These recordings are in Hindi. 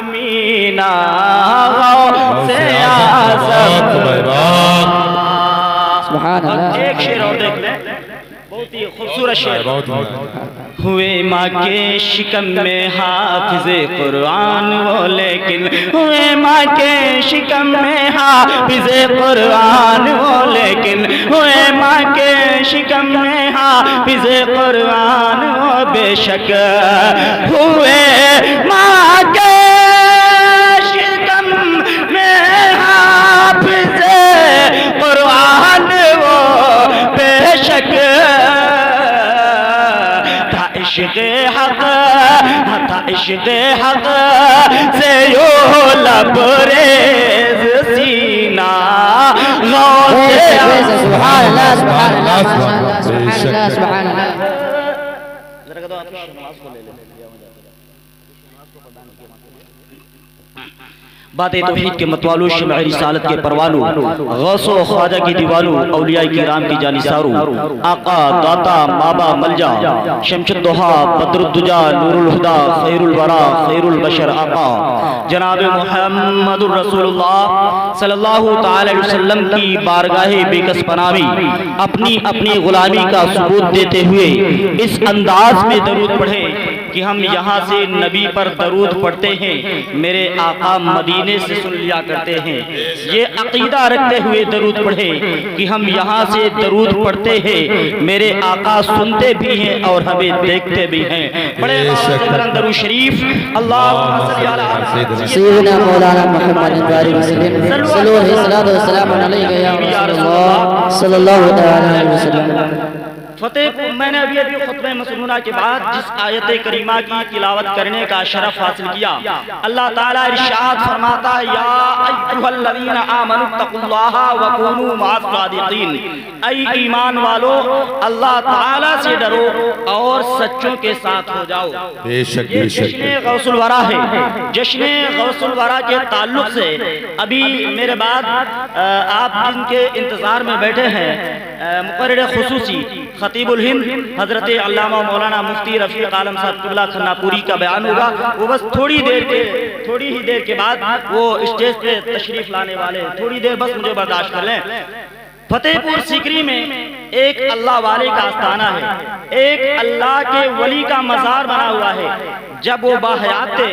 मीना से एक शेर और देख ले, बहुत ही खूबसूरत शेर। हुए माँ के शिकम में हाफिज़े कुरान वो, लेकिन हुए माँ के शिकम में हाफिज़े कुरान वो, लेकिन हुए माँ के शिकम में हाफिज़े कुरान वो, बेशक हुए माँ के शिकम में हाफिज़े कुरान वो, बेशक इश्क़े हक़ था, इश्क़े हक़ से यो लबरेज़ सीना गौसे। सुभान अल्लाह, सुभान अल्लाह, सुभान अल्लाह, सुभान अल्लाह। बातें तौहीद के मतवालू, शमअ रिसालत के परवानू, गौसो ख्वाजा की दीवानू, औलिया किराम की जानिसारू, आका दाता माबा मलजा, शमशुद्दुहा बद्रुद्दुजा नूरुल हुदा खैरुल वरा खैरुल बशर आका जनाब मुहम्मदुर रसूलुल्लाह सल्लल्लाहु तआला अलैहि वसल्लम की बारगाहे बेकस पनामी अपनी अपनी गुलामी का सबूत देते हुए इस अंदाज में दरूद पढ़े कि हम यहाँ से नबी पर दरूद पढ़ते हैं, मेरे आका मदीने से सुन लिया करते हैं। ये अकीदा रखते हुए दरूद पढ़े कि हम यहाँ से दरूद पढ़ते हैं, मेरे आका सुनते भी हैं और हमें देखते भी हैं। बड़े दरूद शरीफ अल्लाहुम्मा सल्ली अला सय्यिदना मौलाना मुहम्मद सल्लल्लाहु अलैहि वसल्लम। फतेहपुर मैंने अभी खुतबे मसनूना के बाद जिस आयत करीमा की तिलावत करने का शरफ हासिल किया, अल्लाह ताला इरशाद फरमाता है, या अय्युहल्लज़ीना आमनुत्तकुल्लाहा व कूनू मअस-सादिकीन, ऐ ईमान वालो अल्लाह ताला से डरो और सच्चों के साथ हो जाओ। बेशक जश्न गौसुल वरा है। जश्न गौसुल वरा के ताल्लुक से अभी मेरे बाद आप जिनके इंतजार में बैठे हैं, मुक़र्रिर खुसूसी खतीबुल हिंद हजरत अल्लामा मौलाना मुफ्ती रफीक आलम साहब क़िबला खन्नापुरी का बयान होगा। वो बस थोड़ी ही देर के बाद वो स्टेज पे तशरीफ लाने वाले हैं। थोड़ी देर बस मुझे बर्दाश्त कर लें। फतेहपुर सीकरी में एक अल्लाह वाले का आस्थाना है, एक अल्लाह के वली का मज़ार बना हुआ है। जब वो बाहयात थे,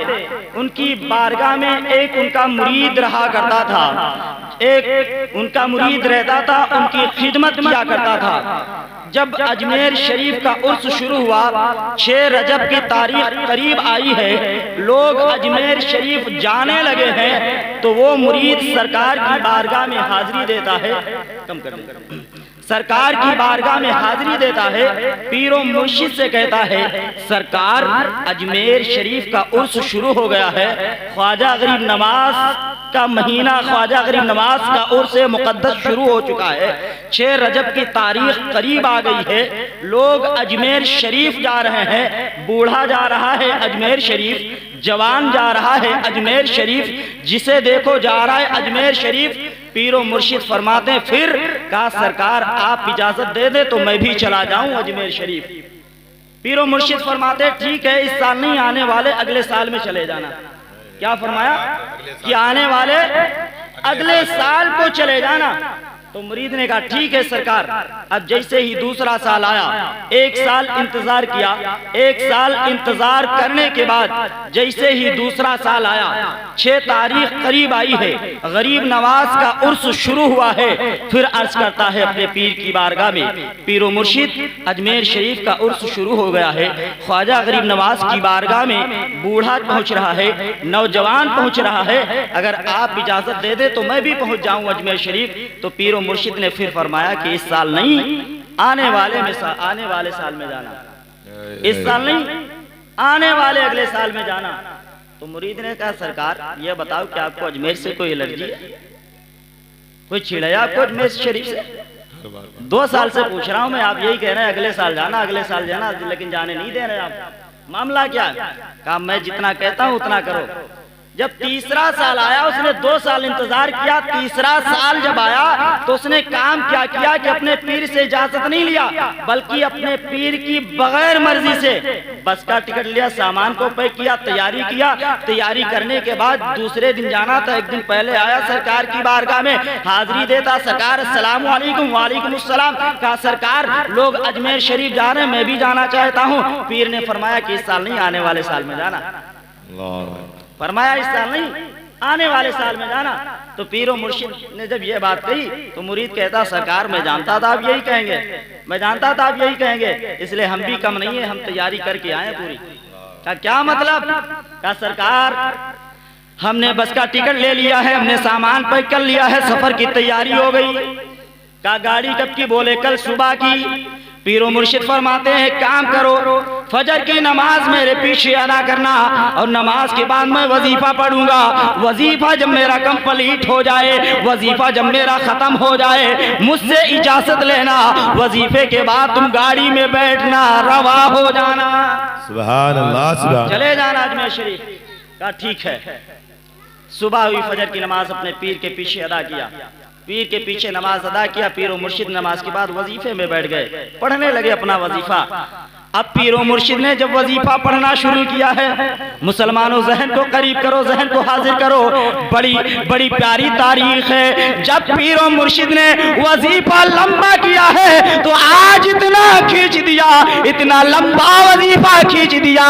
उनकी बारगाह में एक उनका मुरीद रहा करता था, एक उनका मुरीद रहता था, उनकी खिदमत किया करता था। जब अजमेर शरीफ का उर्स शुरू हुआ, 6 रजब की तारीख करीब आई है, लोग अजमेर शरीफ जाने लगे हैं, तो वो मुरीद सरकार की बारगाह में हाजिरी देता है। कम कर दे। सरकार की बारगाह में हाजिरी देता है, पीरो मुर्शिद से कहता है, सरकार अजमेर शरीफ का उर्स शुरू हो गया है, ख्वाजा गरीब नवाज का महीना, ख्वाजा गरीब नवाज का उर्स मुक़द्दस शुरू हो चुका है, 6 रजब की तारीख करीब आ गई है, लोग अजमेर शरीफ जा रहे हैं, बूढ़ा जा रहा है अजमेर शरीफ, जवान जा रहा है अजमेर शरीफ, जिसे देखो जा रहा है अजमेर शरीफ। पीरो मुर्शिद फरमाते हैं, फिर कहा सरकार आप इजाजत दे दे तो मैं भी चला जाऊं अजमेर शरीफ। पीरो मुर्शिद फरमाते ठीक है, इस साल नहीं, आने वाले अगले साल में चले जाना। क्या फरमाया कि आने वाले अगले साल को चले जाना। तो मुरीद ने कहा ठीक है सरकार। अब जैसे ही दूसरा साल आया, 1 साल इंतजार किया, 1 साल इंतजार करने के बाद जैसे ही दूसरा साल आया, 6 तारीख करीब आई है, गरीब नवाज का उर्स शुरू हुआ है। फिर अर्ज करता है अपने पीर की बारगाह में, पीरो मुर्शिद अजमेर शरीफ का उर्स शुरू हो गया है, ख्वाजा गरीब नवाज की बारगाह में बूढ़ा पहुंच रहा है, नौजवान पहुंच रहा है, अगर आप इजाजत दे दे तो मैं भी पहुंच जाऊं अजमेर शरीफ। तो पीरो मुर्शिद ने फिर फरमाया कि इस साल नहीं, आने वाले साल में जाना, इस साल नहीं, आने वाले अगले साल में जाना। तो मुरीद ने कहा सरकार ये बताओ कि आपको अजमेर से कोई एलर्जी है, कोई छिड़ाया आपको अजमेर शरीफ से? 2 साल से पूछ रहा हूं मैं, आप यही कह रहे हैं अगले साल जाना, अगले साल जाना, लेकिन जाने नहीं दे रहे आप, मामला क्या है? कहा मैं जितना कहता हूं उतना करो। जब तीसरा साल आया उसने 2 साल इंतजार किया, तीसरा साल जब आया तो उसने काम क्या किया कि अपने पीर से इजाजत नहीं लिया, बल्कि अपने पीर की बगैर मर्जी से बस का टिकट लिया, सामान को पैक किया, तैयारी किया। तैयारी करने के बाद दूसरे दिन जाना था। एक दिन पहले आया, सरकार की बारगाह में हाजिरी देता, सरकार अस्सलाम वालेकुम। वालेकुम अस्सलाम। कहा सरकार लोग अजमेर शरीफ जा रहे हैं, मैं भी जाना चाहता हूँ। पीर ने फरमाया कि इस साल नहीं, आने वाले साल में जाना। फरमाया इस साल नहीं, आने वाले साल में जाना। तो पीरो मुर्शिद ने जब ये बात कही तो मुरीद कहता सरकार मैं जानता था आप यही कहेंगे, मैं जानता था आप यही कहेंगे, इसलिए हम भी कम नहीं है, हम तैयारी करके आए पूरी। का क्या मतलब? का सरकार हमने बस का टिकट ले लिया है, हमने सामान पैक कर लिया है, सफर की तैयारी हो गई। का गाड़ी कब की? बोले कल सुबह की। पीरो मुर्शिद फरमाते हैं काम करो, फजर की नमाज मेरे पीछे अदा करना और नमाज के बाद मैं वजीफा पढ़ूंगा। वजीफा जब मेरा कंप्लीट हो जाए, वजीफा जब मेरा खत्म हो जाए, मुझसे इजाजत लेना। वजीफे के बाद तुम गाड़ी में बैठना, रवा हो जाना। सुभान अल्लाह, सुभान। चले जाना अजमेर शरीफ। का ठीक है। सुबह हुई, फजर की नमाज अपने पीर के पीछे अदा किया, पीर के पीछे नमाज अदा किया। पीरो मुर्शिद नमाज के बाद वजीफे में बैठ गए, पढ़ने लगे अपना वजीफा। अब पीरो मुर्शिद ने जब वजीफा पढ़ना शुरू किया है, मुसलमानों जहन को करीब करो, जहन को हाजिर करो, बड़ी बड़ी प्यारी तारीख है। जब पीरो मुर्शिद ने वजीफा लंबा किया है तो आज इतना खींच दिया, इतना लंबा वजीफा खींच दिया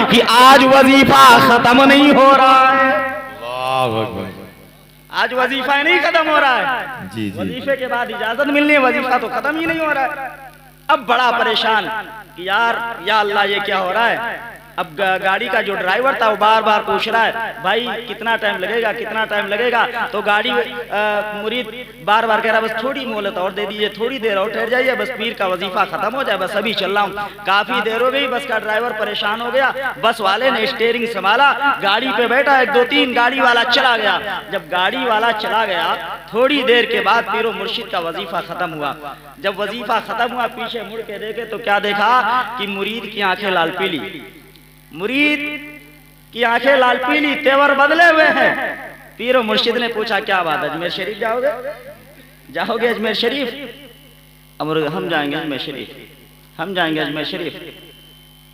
कि आज वजीफा खत्म नहीं हो रहा है। आज वजीफा नहीं खत्म हो रहा है। जी, जी। वजीफे के बाद इजाजत मिलनी है, वजीफा तो खत्म ही नहीं हो रहा है। अब बड़ा परेशान कि यार या अल्लाह ये क्या हो रहा है। अब गाड़ी का जो ड्राइवर था वो बार बार पूछ रहा है भाई कितना टाइम लगेगा, कितना टाइम लगेगा। तो गाड़ी मुरीद बार बार कह रहा बस थोड़ी मोहलत और दे दीजिए, थोड़ी देर और ठहर जाइए, बस पीर का वजीफा खत्म हो जाए, बस अभी चल रहा हूँ। काफी देर हो गई, बस का ड्राइवर परेशान हो गया। बस वाले ने स्टीयरिंग संभाला, गाड़ी पे बैठा, 1 2 3 गाड़ी वाला चला गया। जब गाड़ी वाला चला गया थोड़ी देर के बाद पीरो मुर्शिद का वजीफा खत्म हुआ। जब वजीफा खत्म हुआ पीछे मुड़ के देखे तो क्या देखा कि मुरीद की आंखें लाल पीली, मुरीद की आंखें लाल पीली, तेवर बदले हुए हैं। पीरो मुर्शिद ने पूछा क्या बात, अजमेर शरीफ जाओगे? जाओगे अजमेर शरीफ? अब हम जाएंगे अजमेर शरीफ, हम जाएंगे अजमेर शरीफ।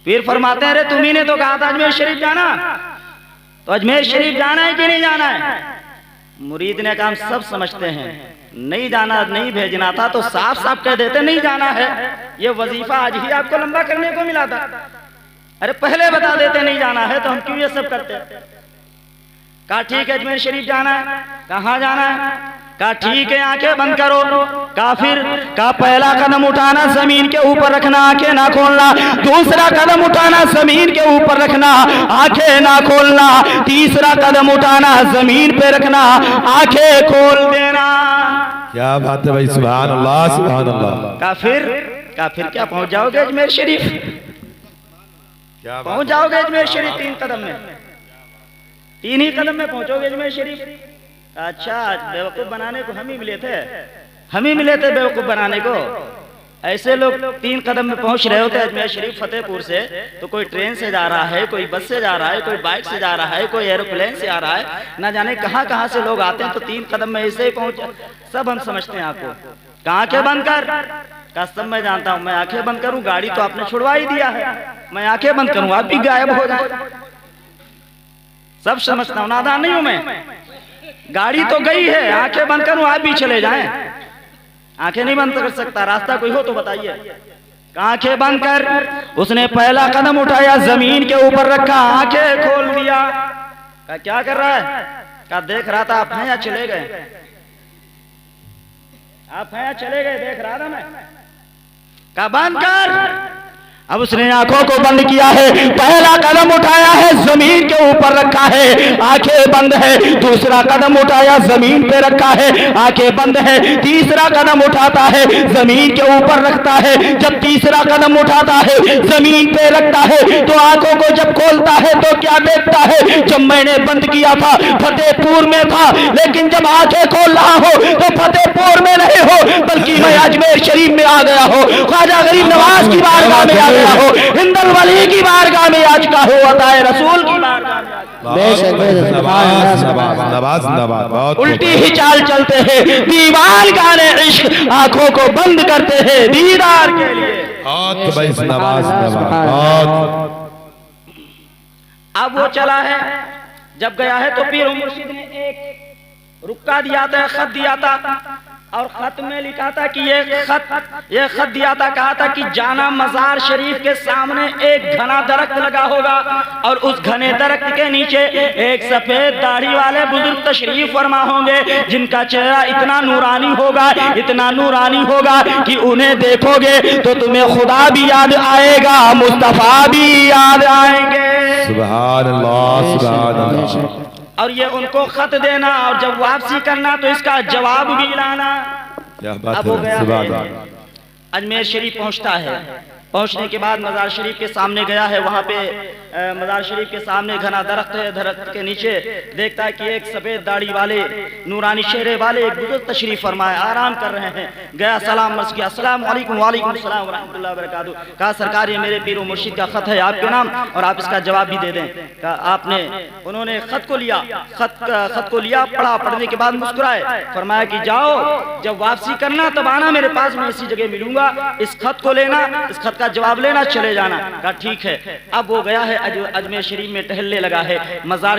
पीर फरमाते हैं अरे तुम्ही ने तो कहा था अजमेर शरीफ जाना, तो अजमेर शरीफ जाना है कि नहीं जाना है? मुरीद ने कहा हम सब समझते हैं, नहीं जाना, नहीं भेजना था तो साफ साफ कह देते नहीं जाना है। ये वजीफा आज ही आपको लंबा करने को मिला था, अरे पहले बता देते नहीं जाना है तो हम क्यों ये सब करते। कहा ठीक है अजमेर शरीफ जाना है। कहाँ जाना है? कहा ठीक है आंखें बंद करो। कहा फिर? कहा पहला कदम उठाना जमीन के ऊपर रखना, आंखें ना खोलना। दूसरा कदम उठाना जमीन के ऊपर रखना, आंखें ना खोलना। तीसरा कदम उठाना जमीन पे रखना, आंखें खोल देना। क्या बात है भाई, सुभान अल्लाह, सुभान अल्लाह। कहा फिर क्या पहुंच जाओगे अजमेर शरीफ? पहुंच जाओगे अजमेर शरीफ 3 कदम में, 3 ही कदम में पहुंचोगे अजमेर शरीफ। अच्छा बेवकूफ बनाने को हम ही मिले थे, हम ही मिले थे बेवकूफ बनाने को। ऐसे लोग 3 कदम में पहुंच रहे होते अजमेर शरीफ फतेहपुर से, तो कोई ट्रेन से जा रहा है, कोई बस से जा रहा है, कोई बाइक से जा रहा है, कोई एरोप्लेन से आ रहा है, ना जाने कहां कहां से लोग आते हैं। तो 3 कदम में ऐसे ही पहुंचे, सब हम समझते हैं आपको। कहां के बंद कर? कसम मैं जानता हूं, मैं आंखें बंद करूं, गाड़ी तो आपने छुड़वा ही दिया है, मैं आंखें बंद करूं आप भी गायब हो जाए, सब समझता हूं, नादान नहीं हूं मैं। गाड़ी तो गई है, आंखें बंद करूं आप भी चले जाएं, आंखें नहीं बंद कर सकता, रास्ता कोई हो तो बताइए। आंखें बंद कर। उसने पहला कदम उठाया, जमीन के ऊपर रखा, आंखें खोल दिया। का क्या कर रहा है? का देख रहा था आप हैं या चले गए? आप हैं या चले गए, देख रहा था मैं। का बंद कर। अब उसने आंखों को बंद किया है, पहला कदम उठाया है, जमीन के ऊपर रखा है, आंखें बंद है। दूसरा कदम उठाया, जमीन पे रखा है, आंखें बंद है। तीसरा कदम उठाता है, जमीन के ऊपर रखता है। जब तीसरा कदम उठाता है, जमीन पे रखता है, तो आंखों को जब खोलता है तो क्या देखता है? जब मैंने बंद किया था फतेहपुर में था, लेकिन जब आंखें खोल रहा हो तो फतेहपुर में नहीं हो, बल्कि मैं अजमेर शरीफ में आ गया हो, ख्वाजा गरीब नवाज की बारगाह में आ गया हो, हिंदल वली की बारगाह में आज का हो, अताए रसूल की बारगाह। बेशक नवाज नवाज नवाज नवाज बहुत उल्टी ही चाल चलते हैं, दीवार गाने इश्क, आंखों को बंद करते हैं दीदार के लिए। बहुत भाई नवाज नवाज बहुत। अब वो चला है, जब गया है तो पीर मुर्शिद ने एक रुक्का दिया था, खत दिया था, और खत में लिखा था कि ये खत दिया था, कहा था कि जाना मजार शरीफ के सामने एक घना दरख्त लगा होगा और उस घने दरख्त के नीचे एक सफेद दाढ़ी वाले बुजुर्ग तशरीफ फरमा होंगे, जिनका चेहरा इतना नूरानी होगा, इतना नूरानी होगा कि उन्हें देखोगे तो तुम्हें खुदा भी याद आएगा, मुस्तफा भी याद आएंगे। सुभान अल्लाह सुभान अल्लाह। और ये उनको खत देना और जब वापसी करना तो इसका जवाब भी लाना। क्या बात अब हो है, गया सुभान है, अल्लाह। अजमेर शरीफ पहुंचता है, पहुंचने के बाद मजार शरीफ के सामने गया है, वहां पे मजार शरीफ के सामने घना दरख्त है, दरख्त के नीचे देखता है कि एक सफेद दाढ़ी वाले नूरानी चेहरे वाले एक बुजुर्ग तशरीफ फरमाए आराम कर रहे हैं। गया सलाम अर्ज किया, अस्सलाम वालेकुम, वालेकुम सलाम व रहमतुल्लाहि व बरकातहू। कहा सरकार ये मेरे पीर मुर्शिद का खत है आपके नाम और आप इसका जवाब भी दे दें। कहा आपने, उन्होंने खत को लिया, खत को लिया, पढ़ा, पढ़ने के बाद मुस्कुराए, फरमाया कि जाओ जब वापसी करना तब आना मेरे पास, मैं इसी जगह मिलूंगा, इस खत को लेना, इस खत का जवाब लेना, चले जाना। कहा ठीक है। अब वो गया है अजमेर शरीफ में टहलने लगा है, मजार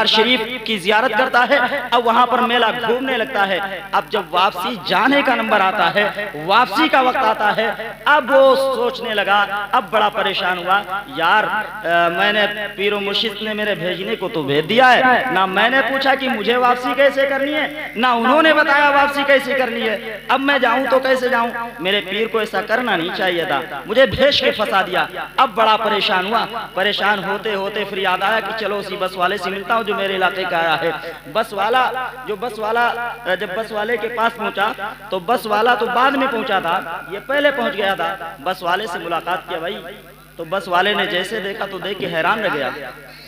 शरीफ की जियारत करता है, अब वहां पर मेला घूमने लगता है। अब जब वापसी जाने का नंबर आता है, वापसी का वक्त आता है, अब वो सोचने लगा, अब बड़ा परेशान हुआ, यार मैंने पीरो मुर्शिद ने मेरे भेजने को तो भेज दिया है, ना मैंने पूछा कि मुझे वापसी कैसे करनी है, ना उन्होंने बताया वापसी कैसे करनी है, अब मैं जाऊं तो कैसे जाऊं, मेरे पीर को ऐसा करना नहीं चाहिए था, मुझे भेज के फंसा दिया। अब बड़ा परेशान हुआ, परेशान होते होते फिर याद आया कि चलो उसी बस वाले से मिलता हूँ जो मेरे इलाके का आया है। जब बस वाले के पास पहुंचा तो बस वाला तो बाद में पहुंचा था, ये पहले पहुंच गया था। बस वाले से मुलाकात किया भाई, तो बस वाले ने जैसे देखा तो देख के हैरान रह गया।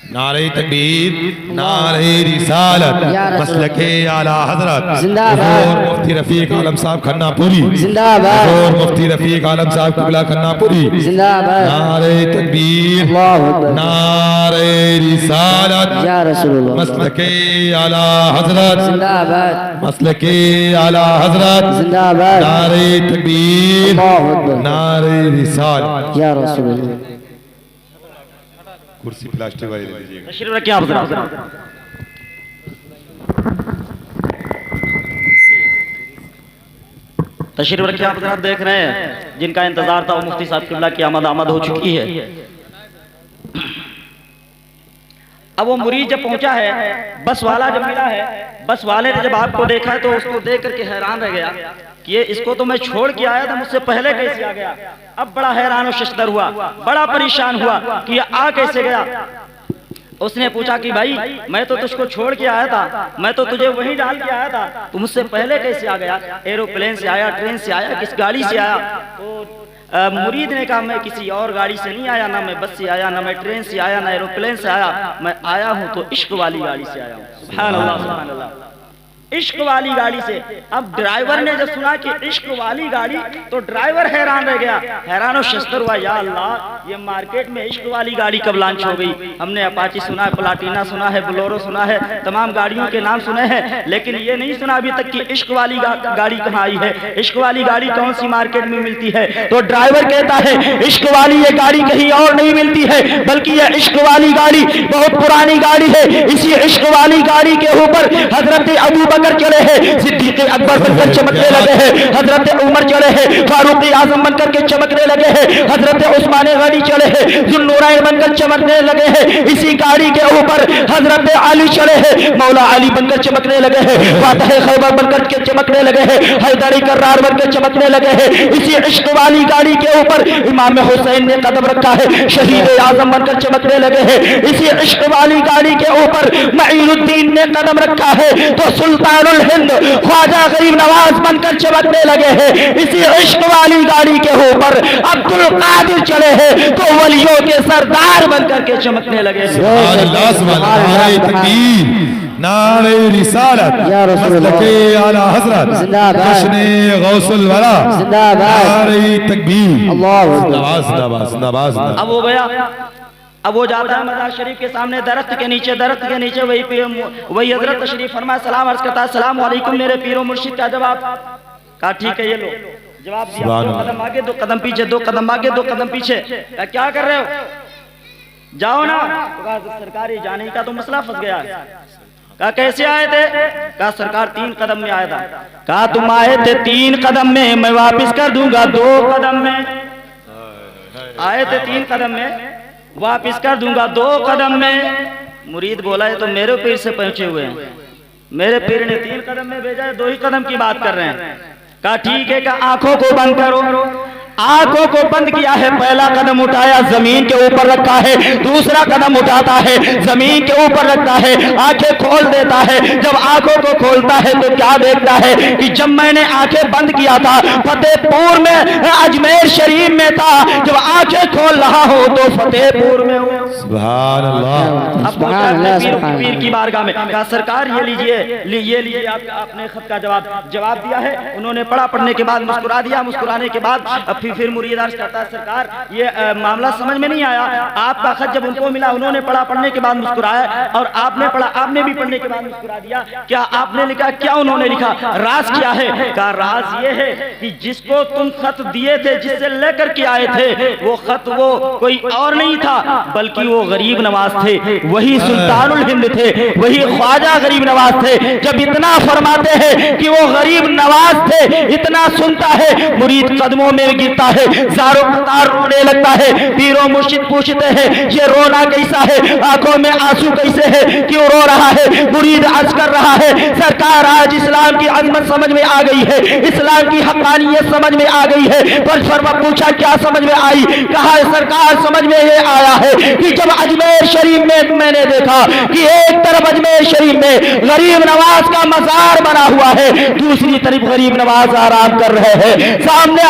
नारे तकबीर, नारे रिसालत, मसलके आला हजरत, जिंदाबाद। मुफ्ती रफीक आलम साहब खन्नापुरी जिंदाबाद। मुफ्ती रफीक आलम साहब किबला खन्नापुरी जिंदाबाद। नारे तकबीर, अल्लाहु अकबर। नारे रिसालत, या रसूलुल्लाह। मसलके आला हजरत, जिंदाबाद। मसलके आला हजरत, जिंदाबाद। नारे तकबीर, अल्लाहु अकबर। नारे रिसालत। या रसूलुल्लाह। कुर्सी प्लास्टिक वाली ले लीजिएगा। तशरीफ रखिए आप जरा। तशरीफ रखिए आप जरा। देख रहे हैं जिनका इंतजार था वो मुफ्ती साहब किबला की आमद हो चुकी है। अब वो मुरीद जब पहुंचा है, बस वाला जब मिला है, बस वाले ने जब आपको देखा है तो उसको देख करके हैरान रह गया कि ये इसको तो मैं छोड़ के आया था, मुझसे पहले कैसे आ गया। अब बड़ा हैरान और शशदर हुआ, बड़ा परेशान हुआ कि ये आ कैसे गया। उसने पूछा कि भाई मैं तो तुझको छोड़ के आया था, मैं तो तुझे वहीं डाल के आया था, तू मुझसे पहले कैसे आ गया, एरोप्लेन से आया, ट्रेन से आया, किस गाड़ी से आया। तो मुरीद ने कहा मैं किसी और गाड़ी से नहीं आया, ना मैं बस से आया, ना मैं ट्रेन से आया, ना एरोप्लेन से आया, मैं आया हूँ तो इश्क वाली गाड़ी से आया हूँ। सुभान अल्लाह, सुभान अल्लाह, इश्क वाली गाड़ी से। अब ड्राइवर ने जब सुना कि इश्क वाली गाड़ी तो ड्राइवर हैरान रह गया, हैरान और शस्तर हुआ, या अल्लाह ये मार्केट में इश्क वाली गाड़ी कब लॉन्च हो गई। हमने अपाची सुना है, प्लाटिना सुना है, बोलेरो सुना है, तमाम गाड़ियों के नाम सुने हैं, लेकिन ये नहीं सुना अभी तक कि इश्क वाली गाड़ी कहाँ आई है, इश्क वाली गाड़ी कौन सी मार्केट में मिलती है। तो ड्राइवर कहता है इश्क वाली ये गाड़ी कहीं और नहीं मिलती है, बल्कि ये इश्क वाली गाड़ी बहुत पुरानी गाड़ी है। इसी इश्क वाली गाड़ी के ऊपर हजरत अबू बकर चले हैं, सिद्दीक अकबर बनकर चमकने लगे हैं, हजरत उमर चले हैं, फारूक आजम बनकर के चमकने लगे हैं, हजरत उस्मान गनी चले हैं, जुल्नूरैन बनकर चमकने लगे हैं। इसी गाड़ी के ऊपर हजरत अली चले हैं, मौला अली बनकर चमकने लगे हैं, फातह खैबर बनकर के चमकने लगे हैं, हैदरी कर्रार बनकर चमकने लगे हैं। इसी इश्क वाली गाड़ी के ऊपर इमाम हुसैन ने कदम रखा है, शहीद आजम बनकर चमकने लगे हैं। इसी इश्क वाली गाड़ी के ऊपर मईनुद्दीन ने कदम रखा है तो सुल्तानुल हिंद ख्वाजा गरीब नवाज बनकर चमकने लगे हैं। इसी इश्क वाली गाड़ी के ऊपर अब्दुल कादिर चले हैं तो वलियों के सरदार बनकर के चमकने लगे हैं। नारे तकबीर, नारे रिसालत, मसलके आला हजरत, जश्ने गौसुल वरा, नारे तकबीर, नवाज नवाज नवाज। अब हो गया अब वो जाता है मज़ार शरीफ के सामने, दरख्त के नीचे वही हजरत तशरीफ फरमाए, सलाम अर्ज करता है, सलाम वालेकुम मेरे पीरो मुर्शिद का जवाब। कहा ठीक है, ये लो जवाब दिया। 2 कदम आगे 2 कदम पीछे, 2 कदम आगे 2 कदम पीछे। क्या कर रहे हो, जाओ ना। तो कहा सरकार ये जाने का तो मसला फंस गया है। कहा कैसे आए थे, कहा सरकार 3 कदम में आया था। कहा तुम आए थे 3 कदम में, मैं वापिस कर दूंगा 2 कदम में। आए थे 3 कदम में, वापिस कर दूंगा 2 कदम में। मुरीद बोला है तो मेरे पीर से पहुंचे हुए हैं, मेरे पीर ने 3 कदम में भेजा है, 2 ही कदम की बात कर रहे हैं। कहा ठीक है, कहा आंखों को बंद करो। आंखों को बंद किया है, पहला कदम उठाया जमीन के ऊपर रखा है, दूसरा कदम उठाता है जमीन के ऊपर रखता है, आंखें खोल देता है। जब आंखों को खोलता है तो क्या देखता है कि जब मैंने आंखें बंद किया था फतेहपुर में, अजमेर शरीफ में था, जब आंखें खोल रहा हो तो फतेहपुर में हूं। सुभान अल्लाह। अब पीर की बारगाह में कहा सरकार ये लीजिए आपने खत का जवाब दिया है। उन्होंने पढ़ने के बाद मुस्कुरा दिया। मुस्कुराने के बाद फिर मुरीद अर्ज करता है सरकार ये मामला समझ में नहीं आया, आपका खत जब उनको मिला उन्होंने पढ़ने के बाद मुस्कुराया और आपने पढ़ा, आपने भी पढ़ने के बाद मुस्कुरा दिया। क्या आपने लिखा, क्या उन्होंने लिखा, राज क्या है? कहा राज ये है कि जिसको तुम खत दिए थे, जिससे लेकर के आए थे, वो खत वो कोई और नहीं था बल्कि वो गरीब नवाज थे, वही सुल्तानुल हिंद थे, वही ख्वाजा गरीब नवाज थे। जब इतना फरमाते हैं कि वो गरीब नवाज थे, इतना सुनता है मुरीद कदमों में गिरता है, ज़ारो कतार रोने लगता है। पीरो मुर्शिद पूछते हैं ये रोना कैसा है, आंखों में आंसू कैसे है, क्यों रो रहा है? मुरीद अर्ज कर रहा है सरकार आज इस्लाम की अजमत समझ में आ गई है, इस्लाम की हक़ानियत समझ में आ गई है। पर फरमा पूछा क्या समझ में आई? कहा सरकार समझ में ये आया है कि जब अजमेर शरीफ में मैंने देखा कि एक तरफ अजमेर शरीफ में गरीब नवाज का मजार बना हुआ है, दूसरी तरफ गरीब नवाज आराम कर रहे हैं, सामने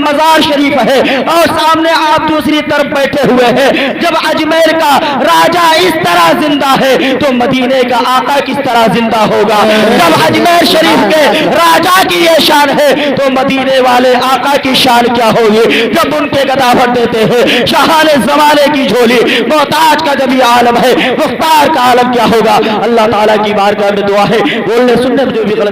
मजार शरीफ है और सामने आप दूसरी तरफ बैठे हुए हैं। जब अजमेर का राजा इस तरह जिंदा है तो मदीने का आका किस तरह जिंदा होगा? जब अजमेर शरीफ के राजा की ये शान है तो मदीने वाले आका की शान क्या होगी? जब उनके गदा भर देते हैं शाहाने जमाने की झोली, मोहताज का जब ये आलम है, मुख्तार का आलम क्या होगा? अल्लाह ताला की बारगाह में दुआ है, बोलने सुनने में जो भी गलत